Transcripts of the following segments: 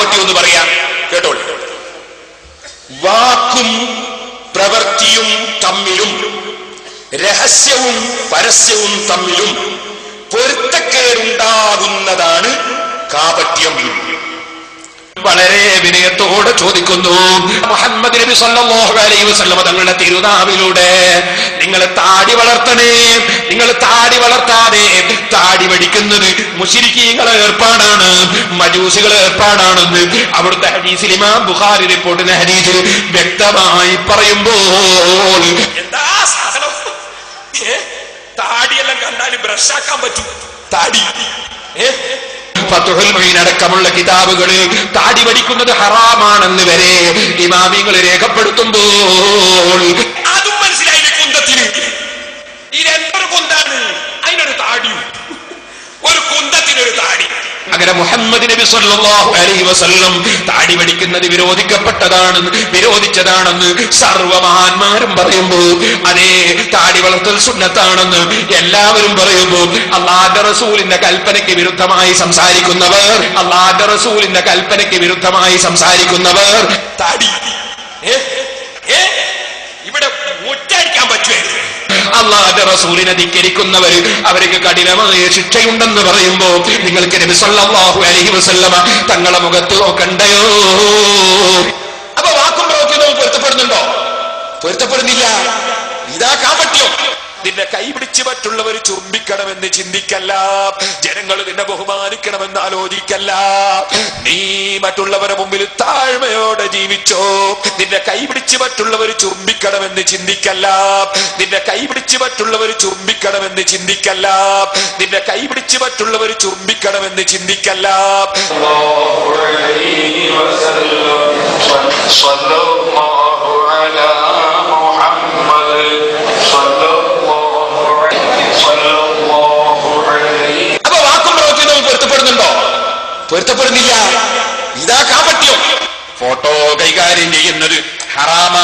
കാപട്യം എന്ന് പറയാം. കേട്ടോളൂ. വാക്കും പ്രവൃത്തിയും തമ്മിലും രഹസ്യവും പരസ്യവും തമ്മിലും പൊരുത്തക്കേടുണ്ടാകുന്നതാണ് കാപട്യം. വളരെ വിനയത്തോടെ ചോദിക്കുന്നു മുഹമ്മദ് നബി സല്ലല്ലാഹു അലൈഹി വസല്ലം തങ്ങളുടെ തിരുനാവിലൂടെ നിങ്ങൾ താടി വളർത്തണേ, നിങ്ങൾ താടി വളർത്താതെ താടി വടിക്കുന്നത് മുശ്രിക്കീങ്ങളെ ഏർപ്പാടാണ്, മജൂസികളെ ഏർപ്പാടാണെന്ന് അവിടുത്തെ ഹദീസിൽ ഇമാം ബുഖാരി റിപ്പോർട്ട് ചെയ്യുന്ന ഹദീസിൽ വ്യക്തമായി പറയുമ്പോൾ എന്താ സാധനം, താടിയെല്ലാം കണ്ടാൽ ബ്രഷാക്കാൻ പറ്റും. താടി ഫത്ഹുൽ മുഈൻ അടക്കമുള്ള കിതാബുകളിൽ താടി വടിക്കുന്നത് ഹറാമാണെന്ന് വരെ ഇമാമികൾ രേഖപ്പെടുത്തുമ്പോൾ അതും മനസ്സിലായില്ല. കുന്തത്തിന് ഈ രണ്ടൊരു കുന്താണ്, അതിനൊരു താടിയും, ഒരു കുന്തത്തിനൊരു താടി. അങ്ങനെ മുഹമ്മദ് നബി സല്ലല്ലാഹു അലൈഹി വസല്ലം താടി വടിക്കുന്നത് വിരോധിച്ചതാണെന്ന് സർവമഹാന്മാരും പറയുമ്പോൾ, അതേ താടി വളർത്തൽ സുന്നത്താണെന്ന് എല്ലാവരും പറയുമ്പോൾ, അല്ലാഹുവിന്റെ റസൂലിന്റെ കൽപ്പനയ്ക്ക് വിരുദ്ധമായി സംസാരിക്കുന്നവർ താടി ഇവിടെ മുറ്റടിക്കാൻ പറ്റുമായിരുന്നു. അല്ലാഹുവിന്റെ റസൂലിനെ ധിക്കരിക്കുന്നവർ അവർക്ക് കഠിനമായ ശിക്ഷയുണ്ടെന്ന് പറയുമ്പോ നിങ്ങൾക്ക് നബി സല്ലല്ലാഹു അലൈഹി വസല്ലമ തങ്ങളെ മുഖത്ത് നോക്കണ്ടയോ? അപ്പൊ വാക്കും പ്രവൃത്തിയും പൊരുത്തപ്പെടുന്നുണ്ടോ? പൊരുത്തപ്പെടുന്നില്ല. ഇതാ കാപട്യം. നിന്നെ കൈപിടിച്ച് മറ്റുള്ളവർ ചുംബിക്കണമെന്ന് ചിന്തിക്കല്ല, ജനങ്ങൾ നിന്നെ ബഹുമാനിക്കണമെന്ന് ആലോചിക്കല്ല. നീ മറ്റുള്ളവരുടെ മുമ്പിൽ താഴ്മയോടെ ജീവിച്ചോ. നിന്നെ കൈപിടിച്ച് മറ്റുള്ളവർ ചുംബിക്കണമെന്ന് ചിന്തിക്കല്ല, നിന്നെ കൈപിടിച്ച് മറ്റുള്ളവർ ചുംബിക്കണമെന്ന് ചിന്തിക്കല്ല, നിന്നെ കൈപിടിച്ച് മറ്റുള്ളവർ ചുംബിക്കണമെന്ന് ചിന്തിക്കല്ല. പൊരുത്തപ്പെടുന്നില്ല. ഇതാ കാപട്യം. ഫോട്ടോ കൈകാര്യം ചെയ്യുന്നത് ഹറാമാണ്.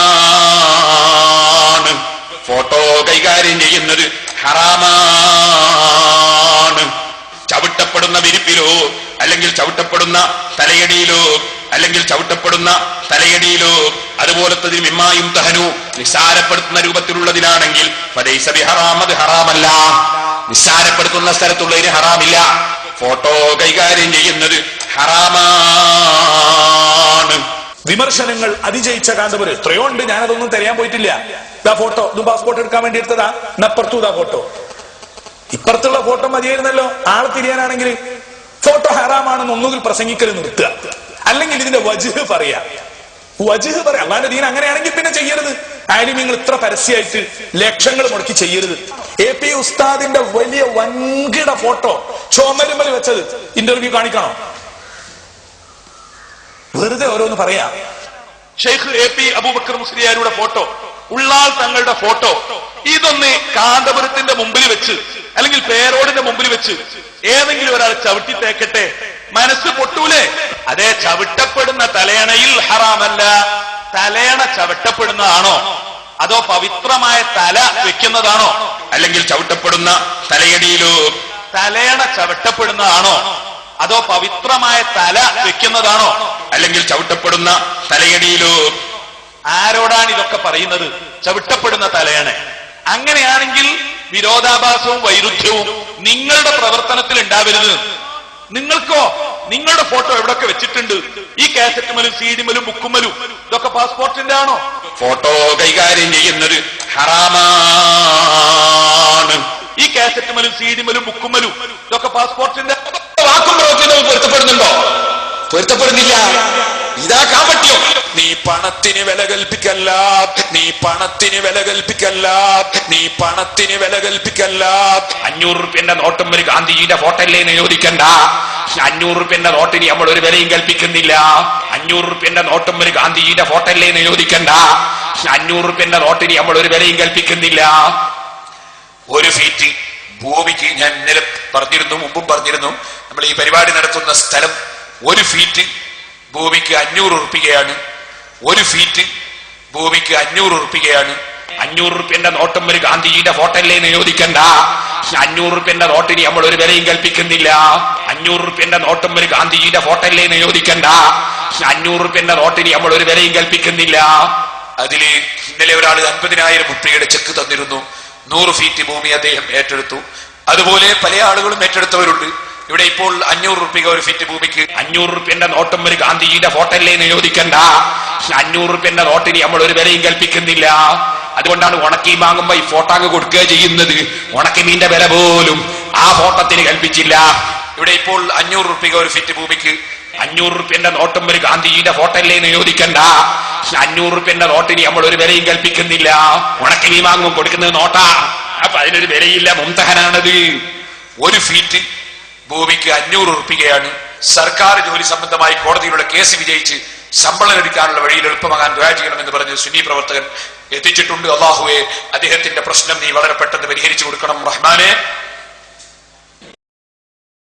ഫോട്ടോ കൈകാര്യം ചെയ്യുന്നത് ഹറാമാണ്. ചവിട്ടപ്പെടുന്ന വിരിപ്പിലോ അല്ലെങ്കിൽ ചവിട്ടപ്പെടുന്ന തലയടിയിലോ അതുപോലത്തെ മിമ്മായും തഹനു നിസ്സാരപ്പെടുത്തുന്ന രൂപത്തിലുള്ളതിനാണെങ്കിൽ ഫലൈസ ബിഹറാം, അത് ഹറാമല്ല. നിസ്സാരപ്പെടുത്തുന്ന സ്ഥലത്തുള്ളതിന് ഹറാമില്ല. ഫോട്ടോ കൈകാര്യം ചെയ്യുന്നത് ഹറാമാണ്. വിമർശനങ്ങൾ അതിജയിച്ച കാന്തപുരം എത്രയോ ഉണ്ട്, ഞാനതൊന്നും തിരയാൻ പോയിട്ടില്ല. ഇതാ ഫോട്ടോ, ഇത് പാസ്പോർട്ട് എടുക്കാൻ വേണ്ടി എടുത്തതാ. അപ്പുറത്തും ഇതാ ഫോട്ടോ, ഇപ്പുറത്തുള്ള ഫോട്ടോ മതിയായിരുന്നല്ലോ. ആളെ തിരിയാനാണെങ്കിൽ ഫോട്ടോ ഹറാമാണെന്ന് ഒന്നുകിൽ പ്രസംഗിക്കൽ നിർത്തുക, അല്ലെങ്കിൽ ഇതിന്റെ വജ്ഹ് പറയാ. അല്ലാണ്ട് ദീൻ അങ്ങനെയാണെങ്കിൽ പിന്നെ ചെയ്യരുത്. ആലിമീങ്ങൾ ഇത്ര പരസ്യമായിട്ട് ലക്ഷങ്ങൾ മുടക്കി ചെയ്യരുത്. AP ഉസ്താദിന്റെ വലിയ വൻകിട ഫോട്ടോ ചുമരുമൽ വെച്ചത് ഇന്റർവ്യൂ കാണിക്കണോ? വെറുതെ ഓരോന്ന് പറയാ. ഷെയ്ഖ് AP അബൂബക്കർ മുസ്ലിയാരുടെ ഫോട്ടോ, ഉള്ളാൾ തങ്ങളുടെ ഫോട്ടോ, ഇതൊന്ന് കാന്തപുരത്തിന്റെ മുമ്പിൽ വെച്ച് അല്ലെങ്കിൽ പേരോടിന്റെ മുമ്പിൽ വെച്ച് ഏതെങ്കിലും ഒരാൾ ചവിട്ടി തേക്കട്ടെ, മനസ്സ് പൊട്ടൂലേ? അതേ ചവിട്ടപ്പെടുന്ന തലയണയിൽ ഹറാമല്ല. തലയണ ചവിട്ടപ്പെടുന്നതാണോ അതോ പവിത്രമായ തല വെക്കുന്നതാണോ? അല്ലെങ്കിൽ ചവിട്ടപ്പെടുന്ന തലയടിയിലോ തലയണ ചവിട്ടപ്പെടുന്നതാണോ അതോ പവിത്രമായ തല വെക്കുന്നതാണോ? അല്ലെങ്കിൽ ചവിട്ടപ്പെടുന്ന തലയടിയിലോ? ആരോടാണ് ഇതൊക്കെ പറയുന്നത്? ചവിട്ടപ്പെടുന്ന തലയണ. അങ്ങനെയാണെങ്കിൽ വിരോധാഭാസവും വൈരുദ്ധ്യവും നിങ്ങളുടെ പ്രവർത്തനത്തിൽ ഉണ്ടാവരുത്. നിങ്ങൾക്കോ നിങ്ങളുടെ ഫോട്ടോ എവിടൊക്കെ വെച്ചിട്ടുണ്ട്? ഈ കാസറ്റുമലും സീഡിമലും ബുക്കുമലും ഇതൊക്കെ പാസ്പോർട്ടിന്റെ ആണോ? ഫോട്ടോ കൈകാര്യം ചെയ്യുന്നത് ഹറാമാണ്. ഈ കാസറ്റുമലും സീഡിമലും ബുക്കുമലും ഇതൊക്കെ പാസ്പോർട്ടിന്റെ. വാക്കും പ്രവൃത്തിയും പൊരുത്തപ്പെടുന്നുണ്ടോ? പൊരുത്തപ്പെടുന്നില്ല. ഇതാ കാപട്യം. നീ പണത്തിന് വില കൽപ്പിക്കല്ല, നീ പണത്തിന് വില കൽപ്പിക്കല്ല, നീ പണത്തിന് വില കൽപ്പിക്കല്ല. 500 റുപ്യന്റെ നോട്ടും ഒരു ഗാന്ധിജിയുടെ ഫോട്ടോ അല്ലേ എന്ന് ചോദിക്കണ്ട. 500 റുപ്യന്റെ നോട്ടിന് നമ്മൾ ഒരു വിലയും കൽപ്പിക്കുന്നില്ല. 500 റുപ്യന്റെ നോട്ടും ഒരു ഗാന്ധിജിയുടെ ഫോട്ടോ അല്ലേ എന്ന് ചോദിക്കണ്ട. 500 റുപ്യന്റെ നോട്ടിന് നമ്മൾ ഒരു വിലയും കൽപ്പിക്കുന്നില്ല. 1 ഫീറ്റ് ഭൂമിക്ക്, ഞാൻ ഇന്നലെ മുമ്പും പറഞ്ഞിരുന്നു, നമ്മൾ ഈ പരിപാടി നടത്തുന്ന സ്ഥലം 1 ഫീറ്റ് ഭൂമിക്ക് 500 റുപ്യയാണ്. 1 ഫീറ്റ് ഭൂമിക്ക് 500 റുപ്യയാണ്. 500 നോട്ടും ഒരു ഗാന്ധിജിയുടെ ഫോട്ടോല്ലേ നിരോധിക്കണ്ട. 500 നോട്ടിന് നമ്മൾ ഒരു വിലയും കൽപ്പിക്കുന്നില്ല. 500 നോട്ടും ഒരു ഗാന്ധിജിയുടെ ഫോട്ടോല്ലേ നിരോധിക്കണ്ട. 500 നോട്ടിന് നമ്മൾ ഒരു വിലയും കൽപ്പിക്കുന്നില്ല. അതില് ഇന്നലെ ഒരാൾ 50,000 രൂപയുടെ ചെക്ക് തന്നിരുന്നു. 100 ഫീറ്റ് ഭൂമി അദ്ദേഹം ഏറ്റെടുത്തു. അതുപോലെ പല ആളുകളും ഏറ്റെടുത്തവരുണ്ട്. ഇവിടെ ഇപ്പോൾ 500 രൂപ ഒരു ഫീറ്റ് ഭൂമിക്ക്. 500 നോട്ടും ഒരു ഗാന്ധിജിയുടെ ഫോട്ടോല്ലേ നിരോധിക്കണ്ട. 500 നോട്ടിന് നമ്മൾ ഒരു വിലയും കൽപ്പിക്കുന്നില്ല. അതുകൊണ്ടാണ് ഉണക്കീൻ വാങ്ങുമ്പോ ഈ ഫോട്ടോ അങ്ങ് കൊടുക്കുക ചെയ്യുന്നത്. ഉണക്കമീന്റെ വില പോലും ആ ഫോട്ടോത്തിന് കൽപ്പിച്ചില്ല. ഇവിടെ ഇപ്പോൾ 500 രൂപ ഒരു ഫീറ്റ് ഭൂമിക്ക്. 500 നോട്ടും ഒരു ഗാന്ധിജിയുടെ ഫോട്ടോല്ലേ നിരോധിക്കണ്ട. 500 നോട്ടിന് നമ്മൾ ഒരു വിലയും കൽപ്പിക്കുന്നില്ല. ഉണക്കമീൻ വാങ്ങും കൊടുക്കുന്നത് നോട്ടാ. അപ്പൊ അതിനൊരു വിലയില്ല, മുംതഹനാണത്. ഒരു ഫീറ്റ് ഭൂമിക്ക് 500 രൂപയാണ്. സർക്കാർ ജോലി സംബന്ധമായി കോടതിയിലുള്ള കേസ് വിജയിച്ച് ശമ്പളം ലഭിക്കാനുള്ള വഴിയിൽ എളുപ്പമാകാൻ ദുആ ചെയ്യണമെന്ന് പറഞ്ഞ് സുന്നി പ്രവർത്തകൻ എത്തിച്ചിട്ടുണ്ട്. അല്ലാഹുവേ, അദ്ദേഹത്തിന്റെ പ്രശ്നം നീ വളരെ പെട്ടെന്ന് പരിഹരിച്ചു കൊടുക്കണം റഹ്മാനെ.